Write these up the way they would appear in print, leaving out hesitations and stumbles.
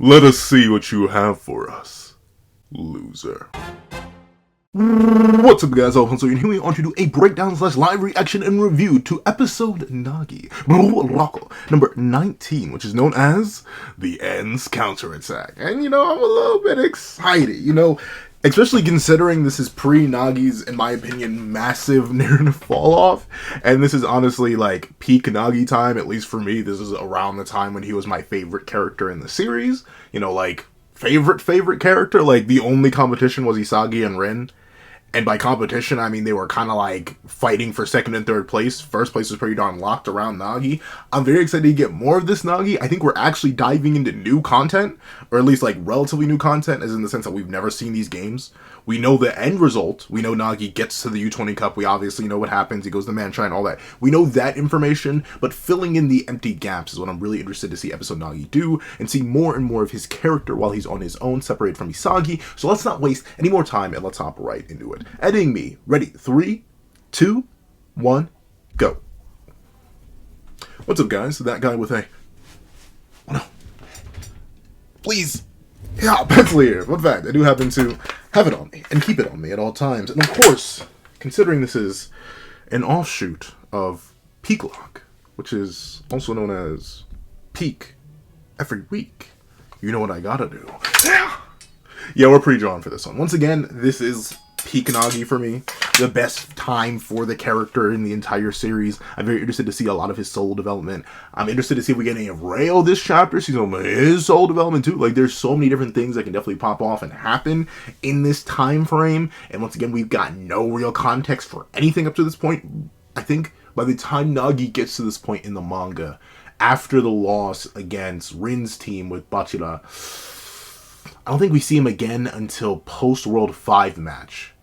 Let us see what you have for us, loser. What's up, guys? So here we are to do a breakdown / live reaction and review to episode Nagi, number 19, which is known as The End's Counterattack. And I'm a little bit excited, especially considering this is pre-Nagi's, in my opinion, massive narrative fall off. And this is honestly like peak Nagi time, at least for me. This is around the time when he was my favorite character in the series. Favorite character. Like, the only competition was Isagi and Rin. And by competition, I mean they were kind of like fighting for second and third place. First place was pretty darn locked around Nagi. I'm very excited to get more of this Nagi. I think we're actually diving into new content, or at least like relatively new content, as in the sense that we've never seen these games. We know the end result. We know Nagi gets to the U20 Cup. We obviously know what happens. He goes to Manshine, all that. We know that information, but filling in the empty gaps is what I'm really interested to see episode Nagi do, and see more and more of his character while he's on his own, separated from Isagi. So let's not waste any more time, and let's hop right into it. Editing me. Ready? 3, 2, 1, go. What's up, guys? That guy with a... Oh, no. Please. Yeah, pencil here. Fun fact, I do happen to have it on me and keep it on me at all times. And of course, considering this is an offshoot of Peak Lock, which is also known as Peak every week, you know what I gotta do. Yeah, we're pre-drawn for this one. Once again, this is peak Nagi for me. The best time for the character in the entire series. I'm very interested to see a lot of his soul development. I'm interested to see if we get any of Rayo this chapter, see some of his soul development too. Like, there's so many different things that can definitely pop off and happen in this time frame. And once again, we've got no real context for anything up to this point. I think by the time Nagi gets to this point in the manga, after the loss against Rin's team with Bachira, I don't think we see him again until post-World 5 match.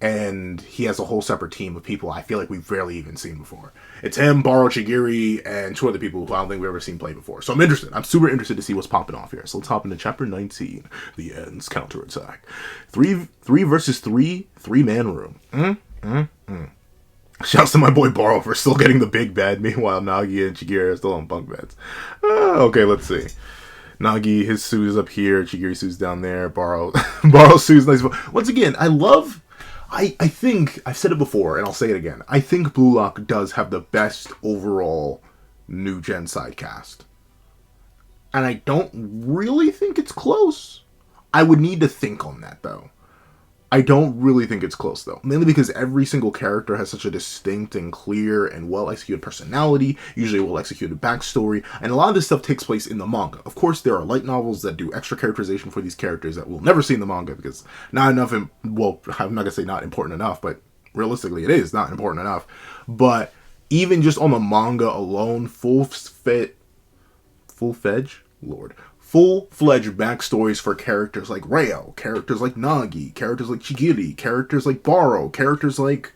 And he has a whole separate team of people I feel like we've rarely even seen before. It's him, Baro, Chigiri, and 2 other people who I don't think we've ever seen play before. So I'm interested. I'm super interested to see what's popping off here. So let's hop into chapter 19, The End's Counterattack. 3 versus 3, 3-man room. Shouts to my boy Baro for still getting the big bad, meanwhile Nagi and Chigiri are still on bunk beds. Okay, let's see. Nagi, his suit is up here, Chigiri's suit's down there, Baro's suit's nice. Once again, I think, I've said it before, and I'll say it again, I think Blue Lock does have the best overall new gen side cast. And I don't really think it's close. I would need to think on that, though. I don't really think it's close, though. Mainly because every single character has such a distinct and clear and well-executed personality, usually well-executed backstory, and a lot of this stuff takes place in the manga. Of course, there are light novels that do extra characterization for these characters that we'll never see in the manga, because not enough, well, I'm not going to say not important enough, but realistically it is not important enough. But even just on the manga alone, full-fledged backstories for characters like Rayo, characters like Nagi, characters like Chigiri, characters like Baro, characters like...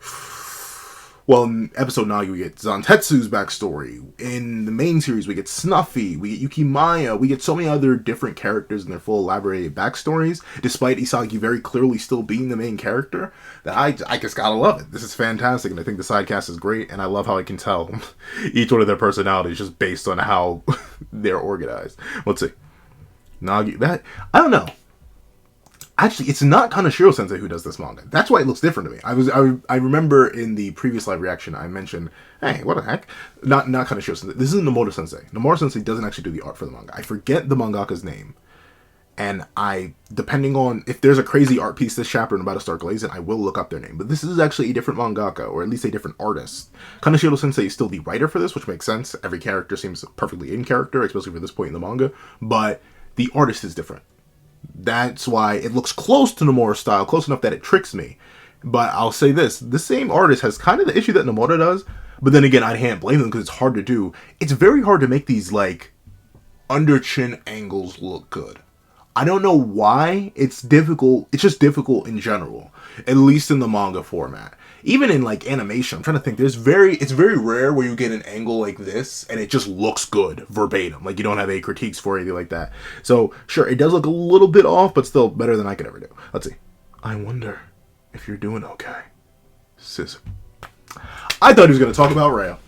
Well, in episode Nagi, we get Zantetsu's backstory. In the main series, we get Snuffy, we get Yukimaya, we get so many other different characters and their full elaborated backstories, despite Isagi very clearly still being the main character, that I just gotta love it. This is fantastic, and I think the sidecast is great, and I love how I can tell each one of their personalities just based on how they're organized. Let's see. Nagi, I don't know. Actually, it's not Kaneshiro Sensei who does this manga. That's why it looks different to me. I remember in the previous live reaction I mentioned, hey, what the heck? Not Kaneshiro Sensei. This is Nomura Sensei. Nomura Sensei doesn't actually do the art for the manga. I forget the mangaka's name. And depending on if there's a crazy art piece this chapter and about to start glazing, I will look up their name. But this is actually a different mangaka, or at least a different artist. Kaneshiro Sensei is still the writer for this, which makes sense. Every character seems perfectly in character, especially for this point in the manga. But the artist is different. That's why it looks close to Nomura's style, close enough that it tricks me. But I'll say this, the same artist has kind of the issue that Nomura does, but then again, I can't blame them because it's hard to do. It's very hard to make these, like, under-chin angles look good. I don't know why. It's difficult. It's just difficult in general, at least in the manga format. Even in like animation, I'm trying to think. It's very rare where you get an angle like this and it just looks good verbatim. Like you don't have any critiques for anything like that. So sure, it does look a little bit off, but still better than I could ever do. Let's see. I wonder if you're doing okay, Scissor. I thought he was going to talk about Rayo.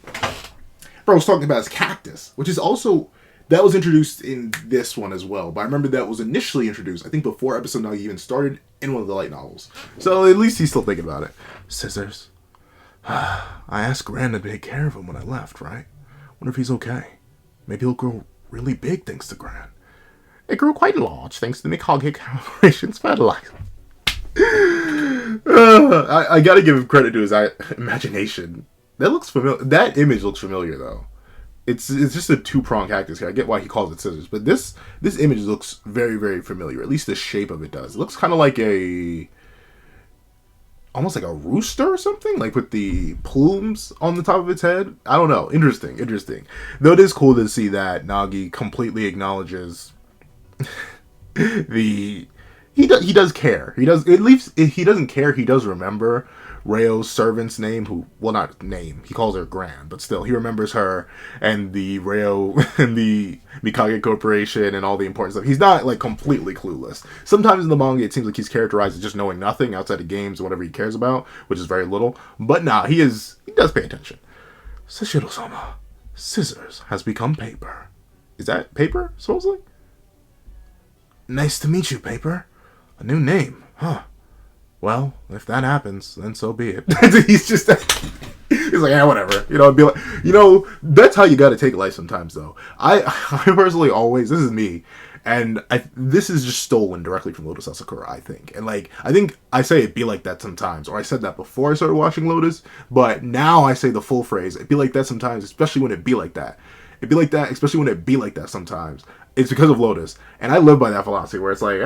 Bro was talking about his cactus, which is also That was introduced in this one as well, but I remember that was initially introduced, I think before episode Nagi even started, in one of the light novels. So at least he's still thinking about it. Scissors. I asked Gran to take care of him when I left, right? Wonder if he's okay. Maybe he'll grow really big thanks to Gran. It grew quite large thanks to the Mikage Corporation's fertilizer. I gotta give him credit to his imagination. That looks familiar. That image looks familiar though. It's just a two-pronged cactus here. I get why he calls it scissors, but this image looks very, very familiar. At least the shape of it does. It looks kind of like almost like a rooster or something, like with the plumes on the top of its head. I don't know. Interesting. Though it is cool to see that Nagi completely acknowledges he does care. He does, at least he doesn't care. He does remember Rayo's servant's name, not name, he calls her Gran, but still, he remembers her and the Rayo and the Mikage Corporation and all the important stuff. He's not, like, completely clueless. Sometimes in the manga, it seems like he's characterized as just knowing nothing outside of games and whatever he cares about, which is very little. But nah, he does pay attention. Sashiro-sama, scissors has become paper. Is that paper, supposedly? Nice to meet you, paper. A new name, huh? Well, if that happens, then so be it. He's like, yeah, whatever. It'd be like, that's how you got to take life sometimes, though. I personally always, this is me, and this is just stolen directly from Lotus Asakura, I think. And, like, I think I say it be like that sometimes, or I said that before I started watching Lotus, but now I say the full phrase, it be like that sometimes, especially when it be like that. It be like that, especially when it be like that sometimes. It's because of Lotus. And I live by that philosophy where it's like,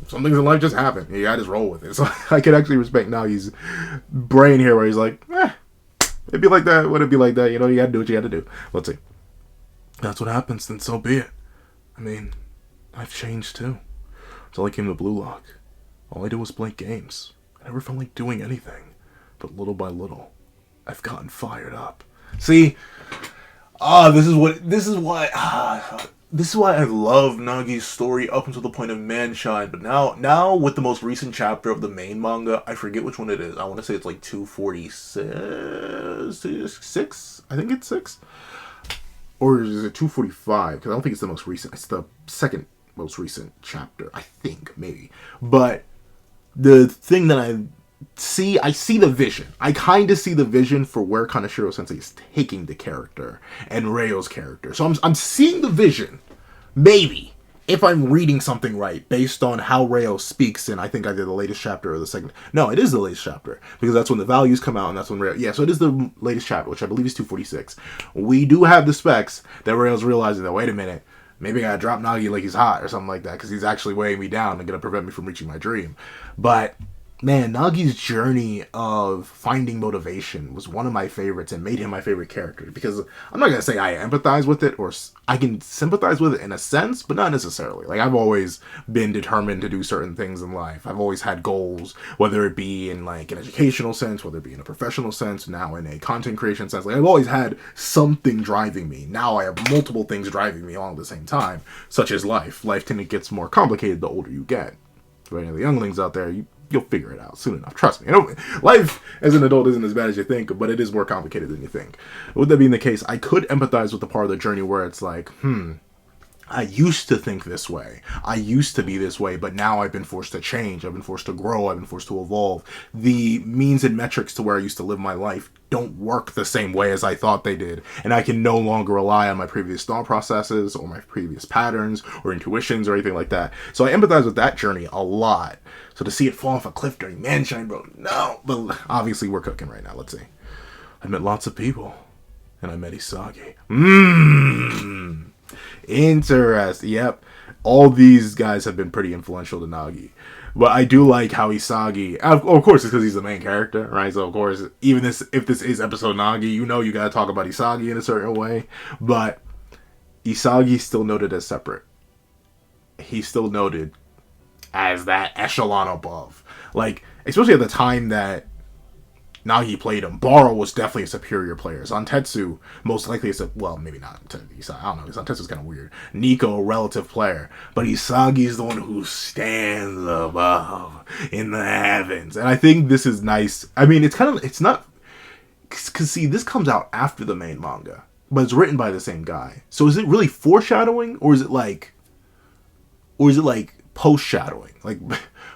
some things in life just happen. You gotta just roll with it. So I can actually respect Nagi's brain here where he's like, it'd be like that. Would it be like that? You gotta do what you gotta do. Let's see. That's what happens, then so be it. I mean, I've changed too. Until I came to Blue Lock. All I did was play games. I never felt like doing anything. But little by little, I've gotten fired up. See? This is why I love Nagi's story up until the point of Manshine. But now with the most recent chapter of the main manga, I forget which one it is. I want to say it's like 246. I think it's 6. Or is it 245? Because I don't think it's the most recent. It's the second most recent chapter. I think, maybe. But the thing that I see the vision. I kind of see the vision for where Kaneshiro Sensei is taking the character and Rayo's character. So I'm seeing the vision, maybe, if I'm reading something right, based on how Rayo speaks in, I think I did the latest chapter or the second. No, it is the latest chapter, because that's when the values come out, and that's when Rayo. Yeah, so it is the latest chapter, which I believe is 246. We do have the specs that Rayo's realizing that, wait a minute, maybe I gotta drop Nagi like he's hot or something like that, because he's actually weighing me down and gonna prevent me from reaching my dream. But man, Nagi's journey of finding motivation was one of my favorites and made him my favorite character, because I'm not going to say I empathize with it, or I can sympathize with it in a sense, but not necessarily. Like, I've always been determined to do certain things in life. I've always had goals, whether it be in like an educational sense, whether it be in a professional sense, now in a content creation sense. Like, I've always had something driving me. Now I have multiple things driving me all at the same time, such as life. Life gets more complicated the older you get. For any of the younglings out there, you'll figure it out soon enough. Trust me. Life as an adult isn't as bad as you think, but it is more complicated than you think. With that being the case, I could empathize with the part of the journey where it's like, I used to think this way. I used to be this way, but now I've been forced to change. I've been forced to grow. I've been forced to evolve. The means and metrics to where I used to live my life don't work the same way as I thought they did. And I can no longer rely on my previous thought processes or my previous patterns or intuitions or anything like that. So I empathize with that journey a lot. So to see it fall off a cliff during Manshine, bro, no. But obviously we're cooking right now. Let's see. I met lots of people. And I met Isagi. Interesting. Yep. All these guys have been pretty influential to Nagi. But I do like how Isagi, of course it's because he's the main character, right? So of course, even if this is episode Nagi, you gotta talk about Isagi in a certain way. But Isagi's still noted as separate. He's still noted as that echelon above. Like, especially at the time that Nagi played him, Baro was definitely a superior player. Zantetsu, most likely, well, maybe not to Isagi. I don't know. Zantetsu's kind of weird. Nico, a relative player. But Isagi's the one who stands above in the heavens. And I think this is nice. I mean, it's not... Because, see, this comes out after the main manga. but it's written by the same guy. So is it really foreshadowing, or is it like post shadowing? Like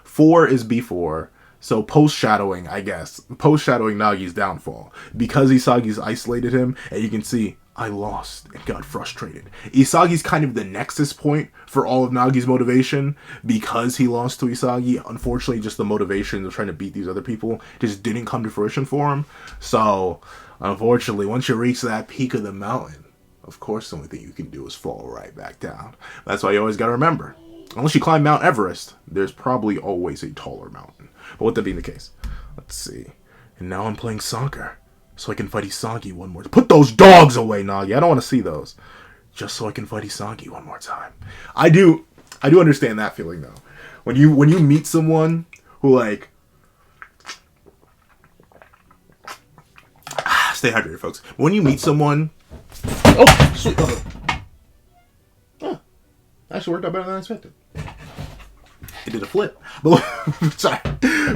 4 is before, so post shadowing, I guess. Post shadowing Nagi's downfall because Isagi's isolated him, and you can see I lost and got frustrated. Isagi's kind of the nexus point for all of Nagi's motivation because he lost to Isagi. Unfortunately, just the motivation of trying to beat these other people just didn't come to fruition for him. So, unfortunately, once you reach that peak of the mountain, of course the only thing you can do is fall right back down. That's why you always gotta remember. Unless you climb Mount Everest, there's probably always a taller mountain. But with that being the case, let's see. And now I'm playing soccer. So I can fight Isagi one more time. Put those dogs away, Nagi. I don't want to see those. Just so I can fight Isagi one more time. I do understand that feeling though. When you meet someone who like stay hydrated, folks. When you meet someone, oh sweet, actually worked out better than I expected. It did a flip. But sorry.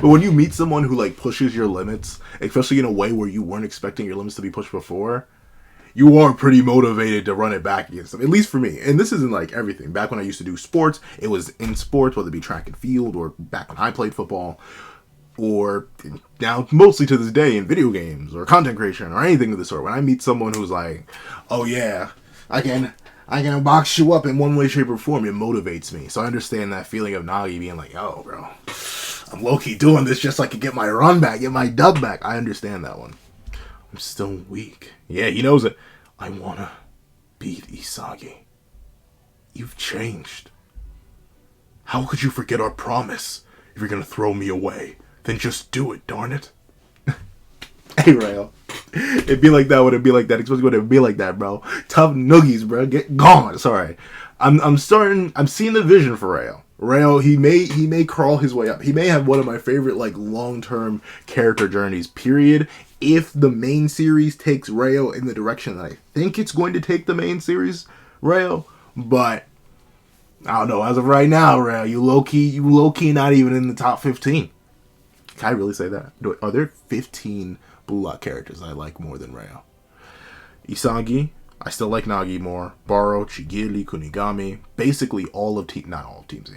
But when you meet someone who like pushes your limits, especially in a way where you weren't expecting your limits to be pushed before, you are pretty motivated to run it back against them. At least for me. And this isn't like everything. Back when I used to do sports, it was in sports, whether it be track and field, or back when I played football, or now mostly to this day in video games or content creation or anything of the sort. When I meet someone who's like, oh yeah, I can box you up in one way, shape, or form, it motivates me. So I understand that feeling of Nagi being like, oh, bro, I'm low-key doing this just so I can get my run back, get my dub back. I understand that one. I'm still weak. Yeah, he knows it. I want to beat Isagi. You've changed. How could you forget our promise? If you're going to throw me away, then just do it, darn it. Hey, Rayo. It'd be like that when it'd be like that, especially when it'd be like that, bro. Tough noogies, bro. Get gone. Sorry. I'm seeing the vision for Rayo. Rayo, he may crawl his way up. He may have one of my favorite, like, long-term character journeys, period. If the main series takes Rayo in the direction that I think it's going to take the main series, Rayo. But I don't know. As of right now, Rayo, you low-key not even in the top 15. Can I really say that? Are there 15 Blue Lock characters I like more than Rayo? Isagi, I still like Nagi more. Baro, Chigiri, Kunigami, basically all of not all of Team Z.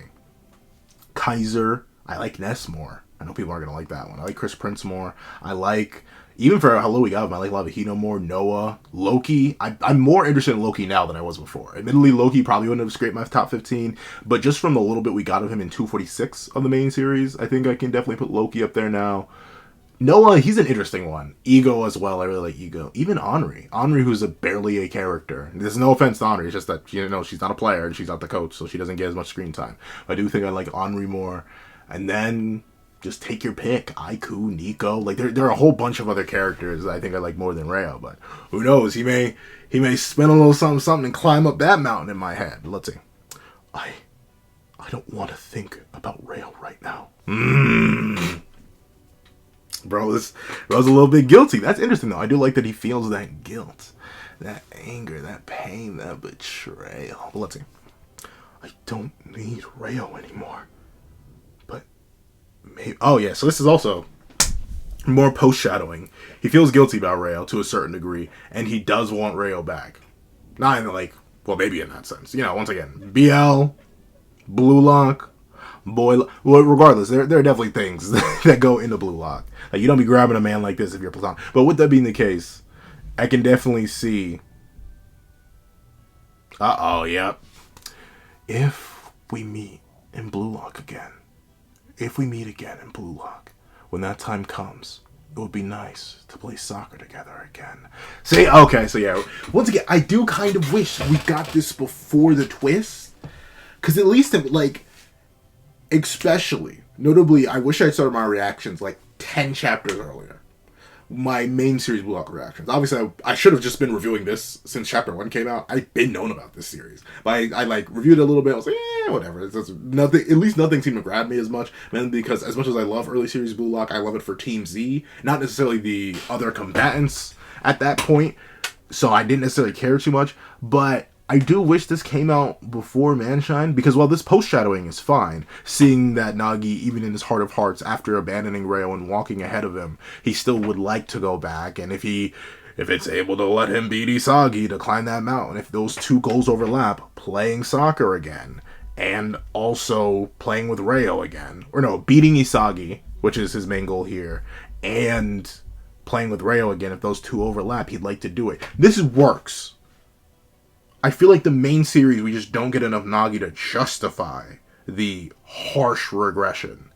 Kaiser, I like Ness more. I know people aren't gonna like that one. I like Chris Prince more. I like, even for how low we got him, I like Lavahino more. Noah, Loki. I'm more interested in Loki now than I was before. Admittedly, Loki probably wouldn't have scraped my top 15, but just from the little bit we got of him in 246 of the main series, I think I can definitely put Loki up there now. Noah, he's an interesting one. Ego as well. I really like Ego. Even Henri. Henri, who's barely a character. There's no offense to Henri. It's just that, she's not a player and she's not the coach, so she doesn't get as much screen time. But I do think I like Henri more. And then just take your pick. Aiku, Nico. Like, there are a whole bunch of other characters that I think I like more than Rayo. But who knows? He may spin a little something and climb up that mountain in my head. But let's see. I don't want to think about Rayo right now. Bro, this was a little bit guilty. That's interesting, though. I do like that he feels that guilt, that anger, that pain, that betrayal. But let's see. I don't need Rayo anymore. But maybe... Oh, yeah. So this is also more post-shadowing. He feels guilty about Rayo to a certain degree, and he does want Rayo back. Not in, like... Well, maybe in that sense. Once again, BL, Blue Lock, Well, regardless, there are definitely things that go into Blue Lock. Like, you don't be grabbing a man like this if you're Platon. But with that being the case, I can definitely see... Yep. If we meet in Blue Lock again, when that time comes, it would be nice to play soccer together again. See, okay, so yeah. Once again, I do kind of wish we got this before the twist. Because at least, especially, notably, I wish I'd started my reactions like 10 chapters earlier. My main series Blue Lock reactions. Obviously, I should have just been reviewing this since chapter 1 came out. I've been known about this series. But I reviewed it a little bit. I was like, whatever. It's nothing. At least nothing seemed to grab me as much. Mainly because as much as I love early series Blue Lock, I love it for Team Z. Not necessarily the other combatants at that point. So I didn't necessarily care too much. But I do wish this came out before Manshine, because while this post-shadowing is fine, seeing that Nagi, even in his heart of hearts, after abandoning Rayo and walking ahead of him, he still would like to go back, and if he if it's able to let him beat Isagi to climb that mountain, if those two goals overlap, playing soccer again, and also playing with Reo again, or no, beating Isagi, which is his main goal here, and playing with Reo again, if those two overlap, he'd like to do it. This works. I feel like the main series, we just don't get enough Nagi to justify the harsh regression.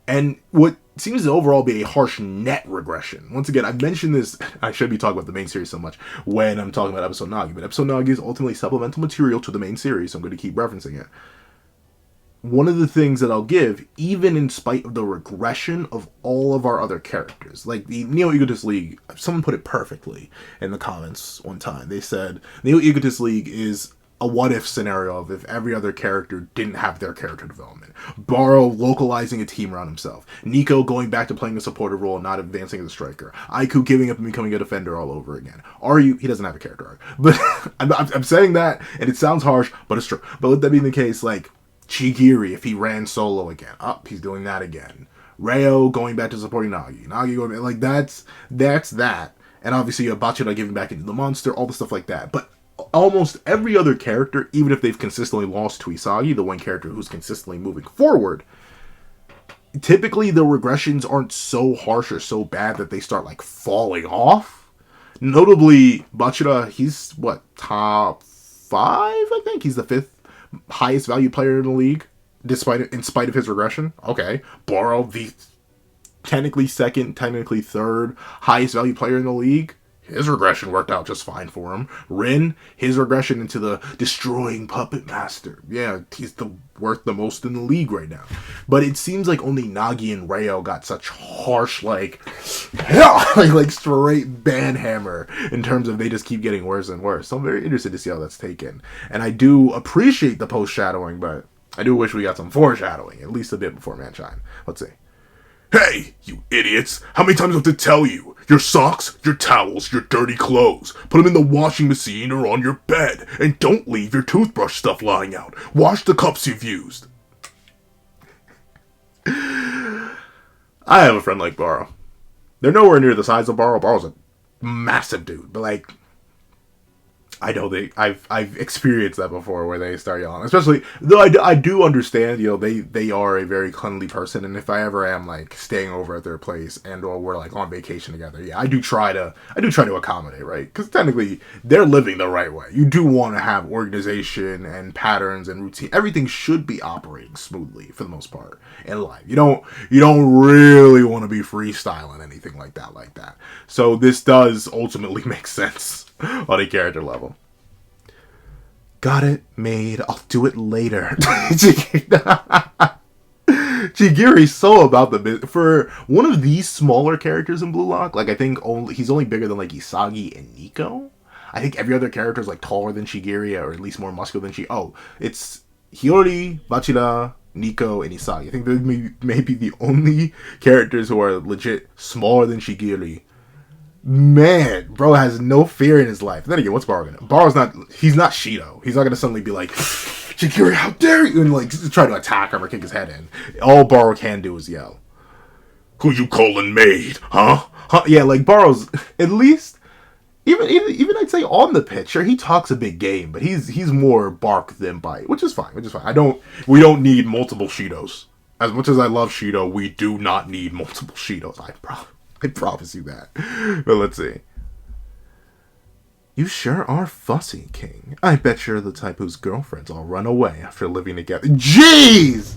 And what seems to overall be a harsh net regression. Once again, I've mentioned this, I should be talking about the main series so much when I'm talking about episode Nagi, but episode Nagi is ultimately supplemental material to the main series, so I'm going to keep referencing it. One of the things that I'll give, even in spite of the regression of all of our other characters, like the Neo Egotist League, someone put it perfectly in the comments one time. They said, Neo Egotist League is a what-if scenario of if every other character didn't have their character development. Baro localizing a team around himself. Nico going back to playing a supportive role and not advancing as a striker. Aiku giving up and becoming a defender all over again. Ryu, he doesn't have a character arc. But I'm saying that, and it sounds harsh, but it's true. But with that being the case, like, Chigiri, if he ran solo again. He's doing that again. Reo going back to supporting Nagi. Nagi going back, like, that's that. And obviously, Bachira giving back into the monster, all the stuff like that. But almost every other character, even if they've consistently lost to Isagi, the one character who's consistently moving forward, typically the regressions aren't so harsh or so bad that they start, like, falling off. Notably, Bachira, he's, what, top 5, I think? He's the 5th highest value player in the league, in spite of his regression. Okay. Baro, the technically 2nd, technically 3rd highest value player in the league. His regression worked out just fine for him. Rin, his regression into the destroying puppet master. Yeah, he's worth the most in the league right now. But it seems like only Nagi and Reo got such harsh, like straight banhammer in terms of they just keep getting worse and worse. So I'm very interested to see how that's taken. And I do appreciate the post-shadowing, but I do wish we got some foreshadowing, at least a bit before Manshine. Let's see. Hey, you idiots! How many times do I have to tell you? Your socks, your towels, your dirty clothes. Put them in the washing machine or on your bed. And don't leave your toothbrush stuff lying out. Wash the cups you've used. I have a friend like Baro. They're nowhere near the size of Baro. Baro's a massive dude. But, like, I know I've experienced that before where they start yelling. Especially, though I do understand, you know, they are a very cleanly person, and if I ever am, like, staying over at their place and or we're, like, on vacation together, yeah, I do try to accommodate, right? Because technically, they're living the right way. You do want to have organization and patterns and routine. Everything should be operating smoothly for the most part in life. You don't really want to be freestyling anything like that. So this does ultimately make sense on a character level. Got it made. I'll do it later. Chigiri's so about the business. For one of these smaller characters in Blue Lock, like, I think he's only bigger than, like, Isagi and Nico. I think every other character is, like, taller than Chigiri, or at least more muscular than it's Hiyori, Bachira, Nico, and Isagi. I think they're maybe the only characters who are legit smaller than Chigiri. Man, bro has no fear in his life. Then again, what's Baro gonna? He's not Shido. He's not gonna suddenly be like, Chigiri, how dare you? And, like, try to attack him or kick his head in. All Baro can do is yell. Who you calling maid, huh? Yeah, like, Baro's, at least, even I'd say on the pitch, sure, he talks a big game, but he's more bark than bite, which is fine. We don't need multiple Shidos. As much as I love Shido, we do not need multiple Shidos. I promise you that. But let's see. You sure are fussy, King. I bet you're the type whose girlfriends all run away after living together. Jeez!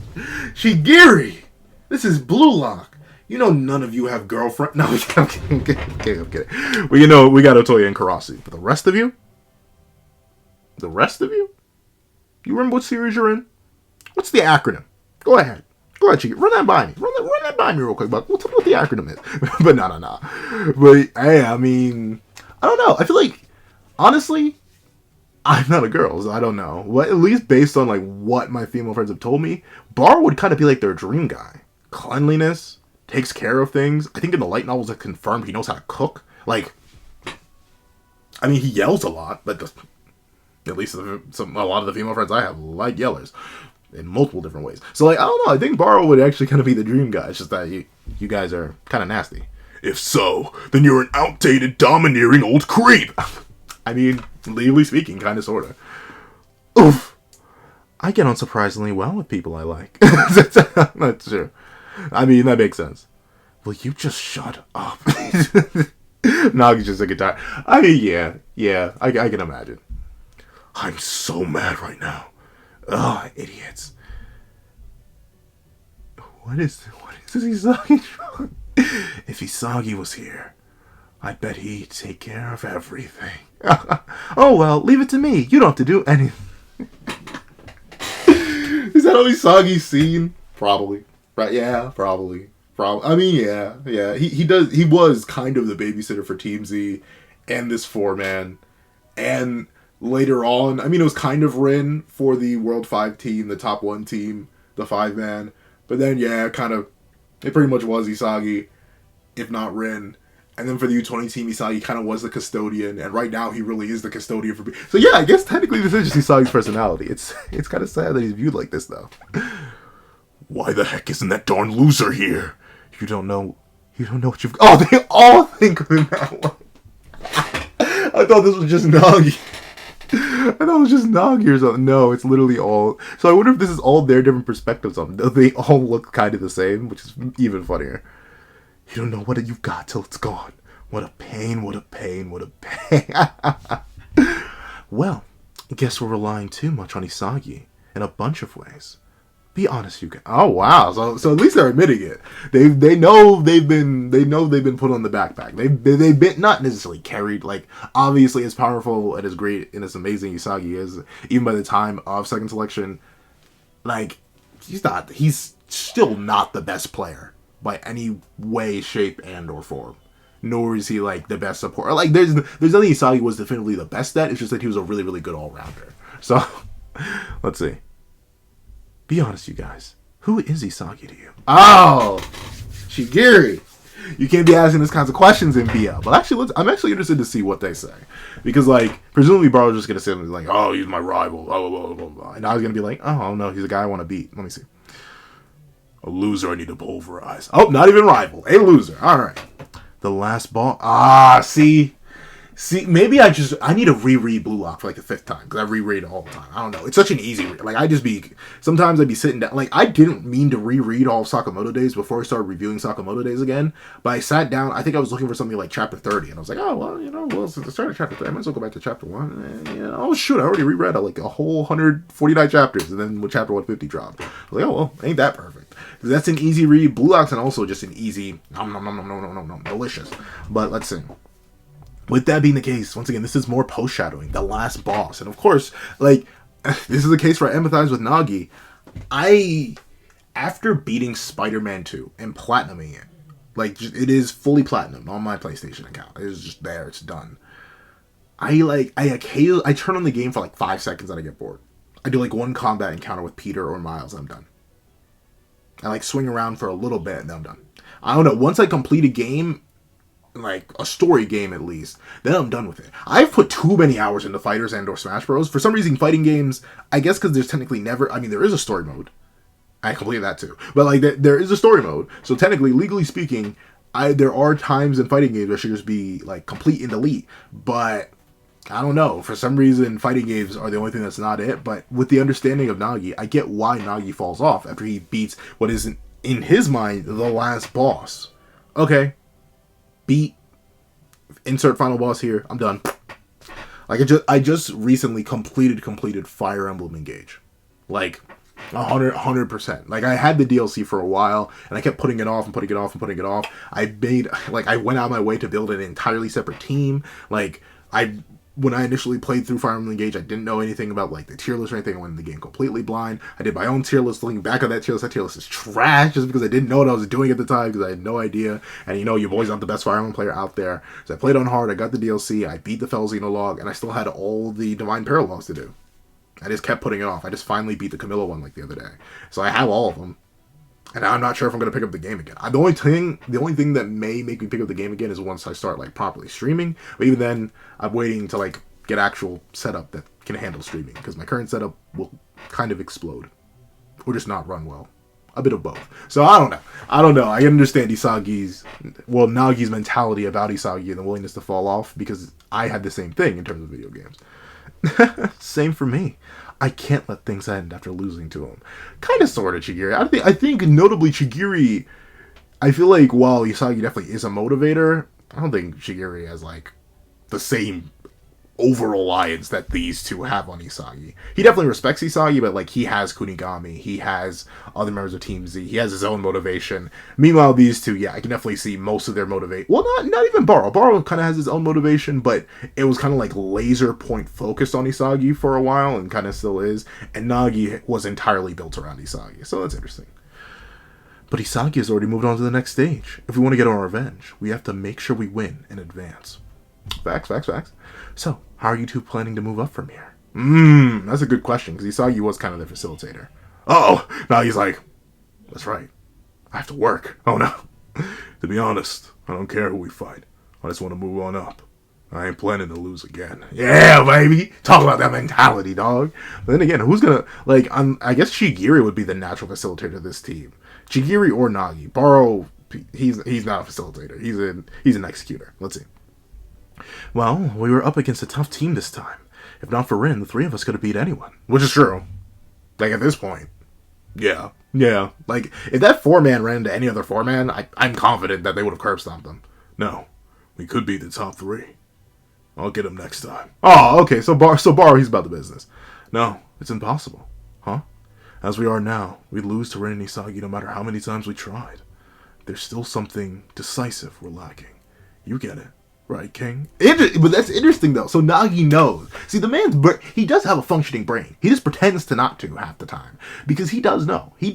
Shigiri! This is Blue Lock. You know none of you have girlfriends. No, I'm kidding. Well, you know, we got Otoya and Karasi. But the rest of you? You remember what series you're in? What's the acronym? Go ahead, Chigiri. Run that by me. Run that by me real quick. But we'll tell me what the acronym is. But no. But, hey, I mean, I don't know. I feel like, honestly, I'm not a girl, so I don't know. Well, at least based on, like, what my female friends have told me, Bar would kind of be like their dream guy. Cleanliness, takes care of things. I think in the light novels it confirmed he knows how to cook. Like, I mean, he yells a lot, but at least a lot of the female friends I have like yellers in multiple different ways. So, like, I don't know. I think Baro would actually kind of be the dream guy. It's just that you guys are kind of nasty. If so, then you're an outdated, domineering old creep. I mean, legally speaking, kind of, sort of. Oof. I get on surprisingly well with people I like. That's true. I mean, that makes sense. Will you just shut up? Nagi's just a guitar. I mean, yeah, I can imagine. I'm so mad right now. Ugh, idiots. What is Isagi? If Isagi was here, I bet he'd take care of everything. Oh well, leave it to me. You don't have to do anything. Is that how Isagi's seen? Probably. Right? Yeah, probably. I mean, yeah. He does. He was kind of the babysitter for Team Z and this 4-man, and later on, I mean, it was kind of Rin for the World 5 team, the top 1 team, the 5-man. But then, yeah, kind of, it pretty much was Isagi, if not Rin. And then for the U20 team, Isagi kind of was the custodian, and right now he really is the custodian for. So yeah, I guess technically this is just Isagi's personality. It's kind of sad that he's viewed like this, though. Why the heck isn't that darn loser here? You don't know what you've. Oh, they all think of him that way. I thought this was just Nagi. I thought it was just Nagi or something. No, it's literally all. So I wonder if this is all their different perspectives on them. They all look kind of the same, which is even funnier. You don't know what you've got till it's gone. What a pain, what a pain, what a pain. Well, I guess we're relying too much on Isagi in a bunch of ways. Be honest, you guys. Oh wow! So at least they're admitting it. They know they've been put on the backpack. They've been not necessarily carried. Like obviously, as powerful and as great and as amazing Isagi is, even by the time of second selection, like he's still not the best player by any way, shape, and or form. Nor is he like the best supporter. Like there's nothing Isagi was definitively the best at. It's just that he was a really, really good all rounder. So let's see. Be honest, you guys. Who is Isagi to you? Oh, Shigiri. You can't be asking these kinds of questions in BL. But actually, I'm actually interested to see what they say. Because, like, presumably Baro's just going to say something like, oh, he's my rival, blah, blah, blah, blah, blah. And I was going to be like, oh, no, he's a guy I want to beat. Let me see. A loser I need to pulverize. Oh, not even rival. A loser. All right. The last ball. Ah, see, maybe I need to reread Blue Lock for like the 5th time because I reread it all the time. I don't know. It's such an easy read. Like sometimes I'd be sitting down. Like I didn't mean to reread all of Sakamoto Days before I started reviewing Sakamoto Days again. But I sat down. I think I was looking for something like chapter 30, and I was like, oh well, since I started chapter 30, I might as well go back to chapter 1. And, oh shoot, I already reread like a whole 149 chapters, and then when chapter 150 dropped, I was like, oh well, ain't that perfect? Because that's an easy read. Blue Lock's and also just an easy, delicious. But let's see. With that being the case, once again, this is more post-shadowing, the last boss. And of course, like, this is a case where I empathize with Nagi. After beating Spider-Man 2 and platinuming it, like, it is fully platinum on my PlayStation account. It is just there, it's done. I turn on the game for like 5 seconds and I get bored. I do like one combat encounter with Peter or Miles and I'm done. I like swing around for a little bit and then I'm done. I don't know, once I complete a game, like a story game at least, then I'm done with it. I've put too many hours into Fighters and or Smash Bros. For some reason, fighting games, I guess because there's technically there is a story mode. I completed that too. But like there is a story mode. So technically, legally speaking, there are times in fighting games where I should just be like complete and delete. But I don't know. For some reason, fighting games are the only thing that's not it. But with the understanding of Nagi, I get why Nagi falls off after he beats what is in his mind the last boss. Okay. Beat, insert final boss here, I'm done. Like I just recently completed Fire Emblem Engage. Like 100%. Like I had the DLC for a while and I kept putting it off and putting it off and putting it off. I went out of my way to build an entirely separate team. Like when I initially played through Fire Emblem Engage, I didn't know anything about like the tier list or anything. I went in the game completely blind. I did my own tier list. Looking back on that tier list is trash just because I didn't know what I was doing at the time because I had no idea. And your boy's not the best Fire Emblem player out there. So I played on hard. I got the DLC. I beat the Fel Xenologue, and I still had all the Divine Parallels to do. I just kept putting it off. I just finally beat the Camilla one like the other day. So I have all of them. And I'm not sure if I'm going to pick up the game again. The only thing that may make me pick up the game again is once I start like properly streaming. But even then, I'm waiting to like get actual setup that can handle streaming because my current setup will kind of explode or just not run well. A bit of both. So I don't know. I understand Nagi's mentality about Isagi and the willingness to fall off, because I had the same thing in terms of video games. Same for me. I can't let things end after losing to him. Kind of, sort of, Chigiri. I think notably Chigiri, I feel like while Isagi definitely is a motivator, I don't think Chigiri has, like, the same over-reliance that these two have on Isagi. He definitely respects Isagi, but, like, he has Kunigami, he has other members of Team Z, he has his own motivation. Meanwhile, these two, yeah, I can definitely see most of their motivation. Well, not even Baro. Baro kind of has his own motivation, but it was kind of, like, laser point focused on Isagi for a while, and kind of still is, and Nagi was entirely built around Isagi, so that's interesting. But Isagi has already moved on to the next stage. If we want to get our revenge, we have to make sure we win and advance. Facts. So, how are you two planning to move up from here? That's a good question, because Isagi was kind of the facilitator. Oh, now he's like, that's right. I have to work. Oh no. To be honest, I don't care who we fight. I just want to move on up. I ain't planning to lose again. Yeah, baby! Talk about that mentality, dog. But then again, who's gonna, like, I guess Chigiri would be the natural facilitator of this team. Chigiri or Nagi. Baro, he's not a facilitator. He's an executor. Let's see. Well, we were up against a tough team this time. If not for Rin, the three of us could have beat anyone. Which is true. Like, at this point. Yeah. Like, if that 4-man ran into any other 4-man, I'm confident that they would have curb stomped them. No. We could be the top 3. I'll get him next time. Oh, okay, so Baro, he's about the business. No, it's impossible. Huh? As we are now, we'd lose to Rin and Isagi no matter how many times we tried. There's still something decisive we're lacking. You get it. Right, King? But that's interesting, though. So Nagi knows. See, the man's he does have a functioning brain. He just pretends to not to half the time. Because he does know. He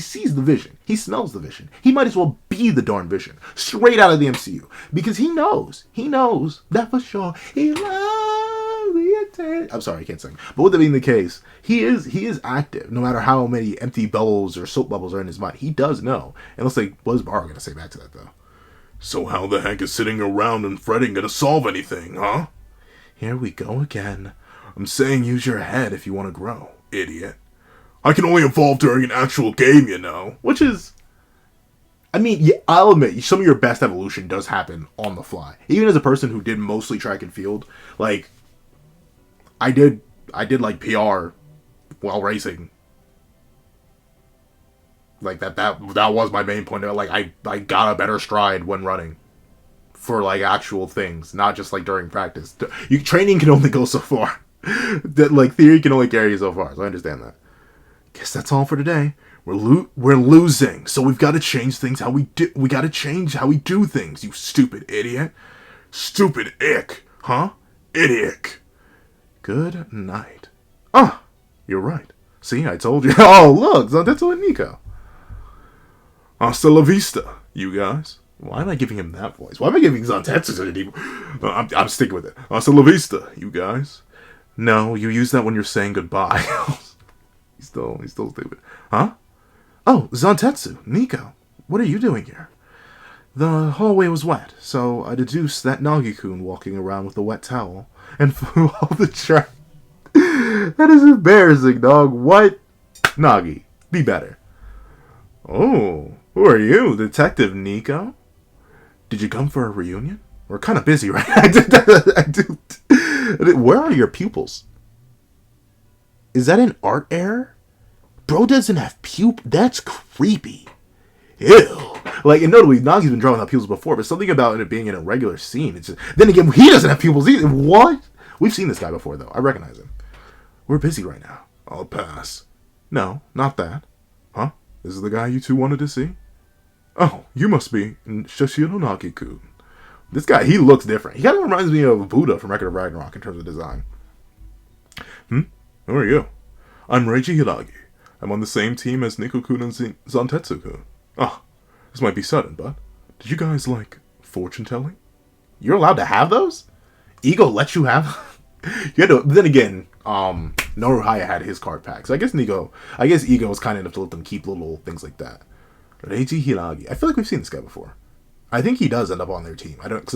sees the vision. He smells the vision. He might as well be the darn vision. Straight out of the MCU. Because he knows. He knows that for sure. He loves the attention. I'm sorry, I can't sing. But with that being the case, he is active. No matter how many empty bubbles or soap bubbles are in his mind. He does know. And let's say, what is Baro going to say back to that, though? So how the heck is sitting around and fretting gonna solve anything, huh? Here we go again. I'm saying use your head if you want to grow, idiot. I can only evolve during an actual game, you know. Which is... I mean, yeah, I'll admit, some of your best evolution does happen on the fly. Even as a person who did mostly track and field, like, I did like PR while racing. Like, that was my main point. Like, I got a better stride when running. For, like, actual things. Not just, like, during practice. Training can only go so far. Like, theory can only carry you so far. So I understand that. Guess that's all for today. We're losing. So we've got to change things how we do. We got to change how we do things, you stupid idiot. Stupid ick. Huh? Idiot. Good night. Ah, you're right. See, I told you. Oh, look. Zantetsu and Nico. Hasta la vista, you guys. Why am I giving him that voice? Why am I giving Zantetsu such a deep... I'm sticking with it. Hasta la vista, you guys. No, you use that when you're saying goodbye. he's still stupid. Huh? Oh, Zantetsu, Nico. What are you doing here? The hallway was wet, so I deduced that Nagi-kun walking around with a wet towel and flew off the track. That is embarrassing, dog. What? Nagi, be better. Oh... Who are you, Detective Nico? Did you come for a reunion? We're kind of busy, right? I do. Where are your pupils? Is that an art error? Bro doesn't have pupils. That's creepy. Ew. Like, and notably, Nagi's been drawing out pupils before, but something about it being in a regular scene. It's just, then again, he doesn't have pupils either. What? We've seen this guy before, though. I recognize him. We're busy right now. I'll pass. No, not that. Huh? This is the guy you two wanted to see? Oh, you must be Shishiro Nagi-kun. This guy, he looks different. He kind of reminds me of Buddha from Record of Ragnarok in terms of design. Who are you? I'm Reiji Hiragi. I'm on the same team as Nico-kun and Zantetsu-kun. Ah, this might be sudden, but did you guys like fortune-telling? You're allowed to have those? Ego lets you have you had to, then again, Noruhaya had his card pack. So I guess Ego was kind enough to let them keep little things like that. Reiji Hiragi. I feel like we've seen this guy before. I think he does end up on their team. I don't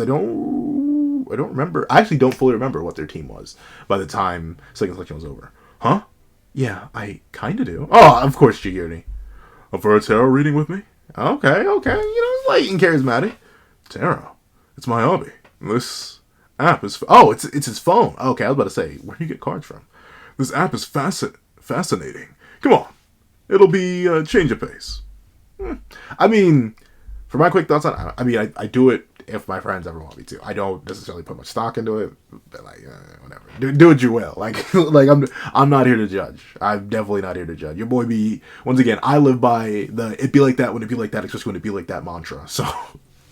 remember. I actually don't fully remember what their team was by the time second selection was over. Huh? Yeah, I kind of do. Oh, of course, Chigiri. For a tarot reading with me? Okay, okay. You know, light and charismatic. Tarot. It's my hobby. This app is... it's his phone. Okay, I was about to say, where do you get cards from? This app is fascinating. Come on. It'll be change of pace. I mean, for my quick thoughts on it, I do it if my friends ever want me to. I don't necessarily put much stock into it, but like, whatever. Do what you will. Like, I'm not here to judge. I'm definitely not here to judge. Your boy be, once again, I live by the it be like that when it be like that, especially when it be like that mantra. So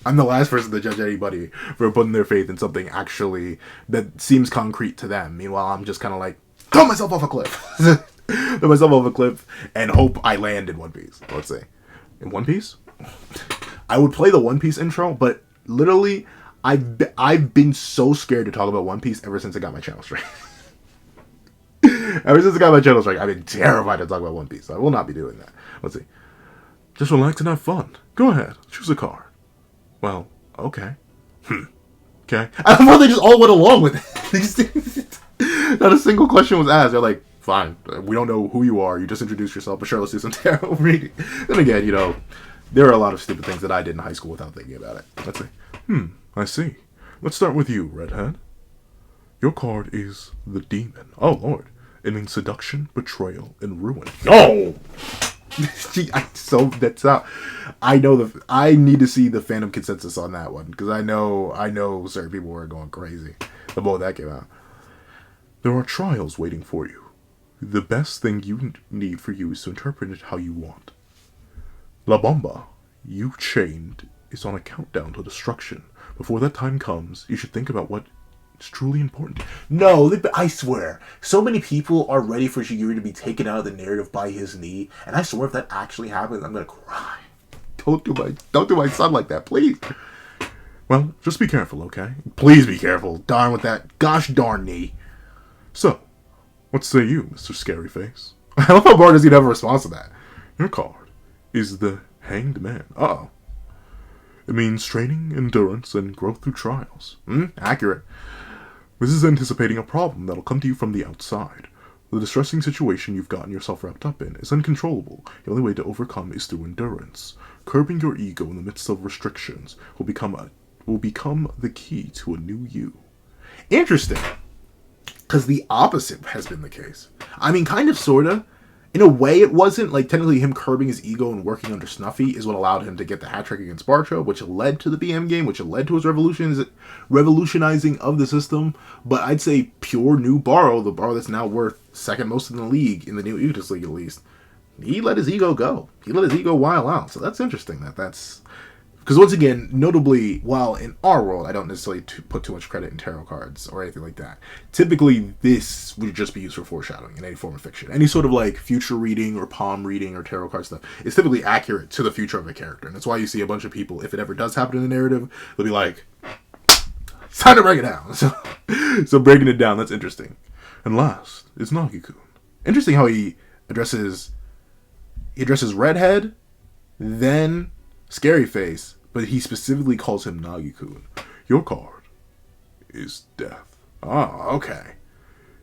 I'm the last person to judge anybody for putting their faith in something actually that seems concrete to them. Meanwhile, I'm just kind of like, throw myself off a cliff. Throw myself off a cliff and hope I land in One Piece, let's say. In One Piece? I would play the One Piece intro, but literally, I've been so scared to talk about One Piece ever since I got my channel strike. Ever since I got my channel strike, I've been terrified to talk about One Piece. So I will not be doing that. Let's see. Just relax and have fun. Go ahead. Choose a card. Well, okay. Okay. I don't know, they just all went along with it. Not a single question was asked. They're like, fine. We don't know who you are. You just introduced yourself, but sure, let's do some tarot reading. Then again, there are a lot of stupid things that I did in high school without thinking about it. Let's see. I see. Let's start with you, Redhead. Your card is the Demon. Oh, Lord. It means seduction, betrayal, and ruin. No! I need to see the fandom consensus on that one, because I know certain people were going crazy the moment that came out. There are trials waiting for you. The best thing you need for you is to interpret it how you want. La Bomba, you chained, is on a countdown to destruction. Before that time comes, you should think about what is truly important. No, I swear, so many people are ready for Shigiri to be taken out of the narrative by his knee, and I swear if that actually happens, I'm gonna cry. Don't do my son like that, please. Well, just be careful, okay? Please be careful. Darn with that gosh darn knee. So, what say you, Mr. Scary Face? I love how Bart doesn't have a response to that. Your card is the Hanged Man. Uh-oh. It means training, endurance, and growth through trials. Accurate. This is anticipating a problem that'll come to you from the outside. The distressing situation you've gotten yourself wrapped up in is uncontrollable. The only way to overcome is through endurance. Curbing your ego in the midst of restrictions will become the key to a new you. Interesting. Because the opposite has been the case. I mean, kind of, sorta. In a way, it wasn't. Like, technically, him curbing his ego and working under Snuffy is what allowed him to get the hat trick against Barcho, which led to the BM game, which led to his revolutionizing of the system. But I'd say pure new Barrow, the Barrow that's now worth second most in the league, in the new Egoist League at least, he let his ego go. He let his ego while out. So that's interesting. That's... Because once again, notably, while in our world, I don't necessarily put too much credit in tarot cards or anything like that. Typically, this would just be used for foreshadowing in any form of fiction. Any sort of like future reading or palm reading or tarot card stuff is typically accurate to the future of a character. And that's why you see a bunch of people, if it ever does happen in the narrative, they'll be like, it's time to break it down. So breaking it down, that's interesting. And last is Nagi-kun. Interesting how he addresses Redhead, then Scary Face, but he specifically calls him Nagi-kun. Your card is death. Ah, okay.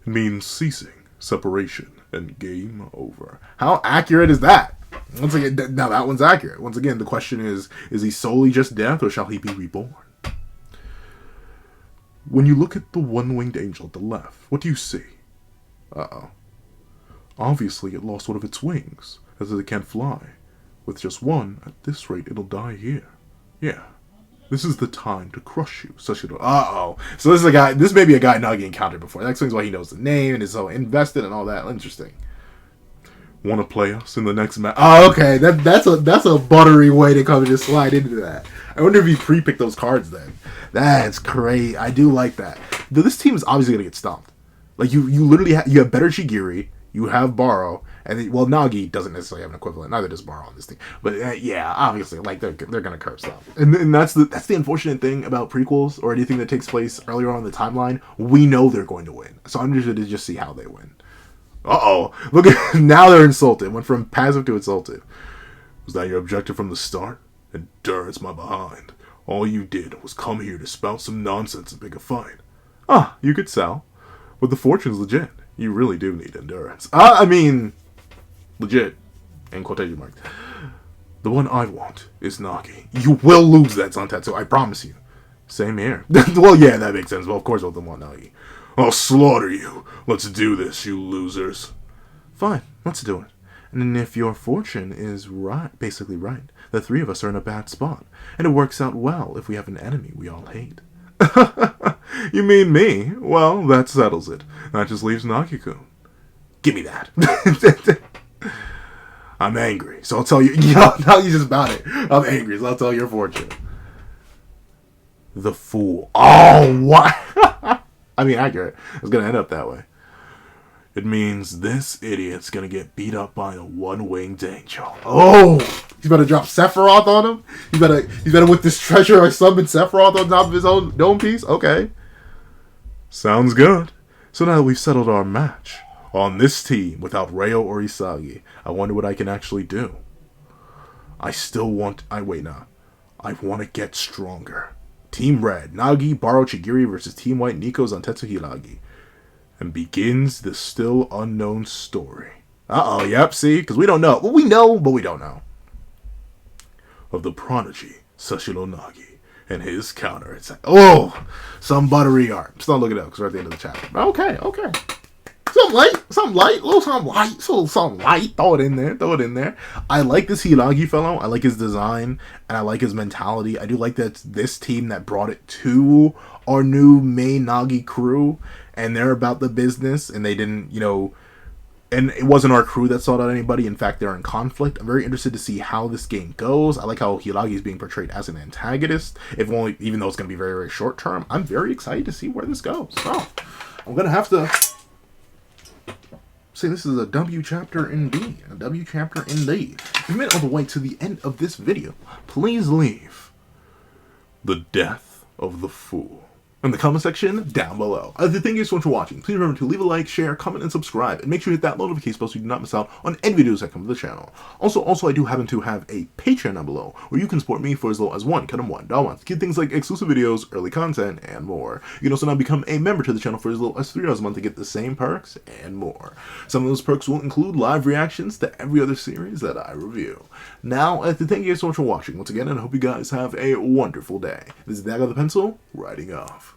It means ceasing, separation, and game over. How accurate is that? Once again, now that one's accurate. Once again, the question is he solely just death, or shall he be reborn? When you look at the one-winged angel at the left, what do you see? Uh-oh. Obviously, it lost one of its wings, as it can't fly. With just one, at this rate, it'll die here. Yeah. This is the time to crush you, such a... Uh-oh. So this may be a guy Nagi encountered before. That explains why he knows the name and is so invested and all that. Interesting. Want to play us in the next match? Oh, okay. That's a buttery way to come and just slide into that. I wonder if he pre-picked those cards then. That's great. I do like that. This team is obviously going to get stomped. Like, you literally you have better Shigiri, you have Barrow, and Nagi doesn't necessarily have an equivalent. Neither does Barrow on this team. But yeah, obviously, like they're gonna curb stuff. And that's the unfortunate thing about prequels or anything that takes place earlier on in the timeline. We know they're going to win, so I'm interested to just see how they win. Look at now they're insulted. Went from passive to insulted. Was that your objective from the start? Endurance, my behind. All you did was come here to spout some nonsense and pick a fight. You could sell, but the fortune's legit. You really do need endurance. I mean, legit. in quotation marks. The one I want is Nagi. You will lose that, Zantetsu, I promise you. Same here. Well, yeah, that makes sense. Well, of course I'll want Nagi. I'll slaughter you. Let's do this, you losers. Fine, let's do it. And if your fortune is right, basically right, the three of us are in a bad spot. And it works out well if we have an enemy we all hate. You mean me? Well, that settles it. That just leaves Nagi-kun. Give me that. I'm angry, so I'll tell you. Now you just about it. I'm angry, so I'll tell your fortune. The fool. Oh, what? I mean, accurate. It's going to end up that way. It means this idiot's going to get beat up by a one-winged angel. Oh! He's about to drop Sephiroth on him? He's better with this treasure or summon Sephiroth on top of his own dome piece? Okay. Sounds good. So now that we've settled our match, on this team, without Reo or Isagi, I wonder what I can actually do. I want to get stronger. Team Red, Nagi, Baro, Chigiri versus Team White, Nico, Zantetsu, Hiiragi. And begins the still unknown story. Uh-oh, yep, see? Because we don't know. Well, we know, but we don't know. Of the prodigy, Sashiro Nagi, and his counter. It's like, oh, some buttery art. Just don't look it up, because we're at the end of the chapter. Okay. Something light, throw it in there. I like this Hiiragi fellow, I like his design, and I like his mentality. I do like that it's this team that brought it to our new main Nagi crew, and they're about the business, and they didn't, and it wasn't our crew that sought out anybody. In fact, they're in conflict. I'm very interested to see how this game goes. I like how Hiiragi is being portrayed as an antagonist, even though it's going to be very, very short term. I'm very excited to see where this goes. So, I'm going to have to say this is a W chapter indeed. A W chapter indeed. If you made it all the way to the end of this video, please leave the death of the fool in the comment section down below. Thank you so much for watching. Please remember to leave a like, share, comment, and subscribe. And make sure you hit that notification bell so you do not miss out on any videos that come to the channel. Also, I do happen to have a Patreon down below where you can support me for as low as $1 to get things like exclusive videos, early content, and more. You can also now become a member to the channel for as little as $3 a month to get the same perks and more. Some of those perks will include live reactions to every other series that I review. Now, thank you so much for watching once again, and I hope you guys have a wonderful day. This is Dag of the Pencil, writing off.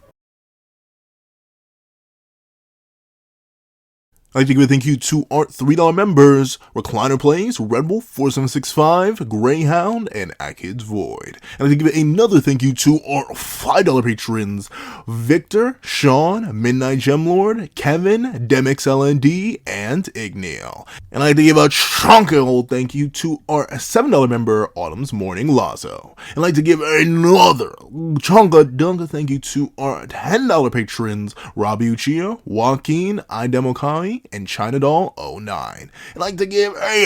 I'd like to give a thank you to our $3 members, Recliner Plays, Red Wolf 4765, Greyhound, and Akid's Void. And I'd like to give another thank you to our $5 patrons, Victor, Sean, Midnight Gemlord, Kevin, DemXLND, and Igneal. And I'd like to give a chunky old thank you to our $7 member, Autumn's Morning Lazo. And I'd like to give another chunka thank you to our $10 patrons, Robbie Uchiha, Joaquin, Idemokai, and China Doll 09. I'd like to give a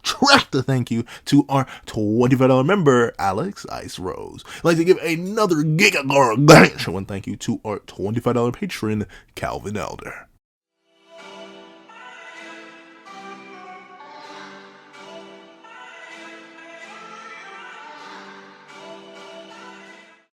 tractor thank you to our $25 member, Alex Ice Rose. I'd like to give another giga gargantuan thank you to our $25 patron, Calvin Elder.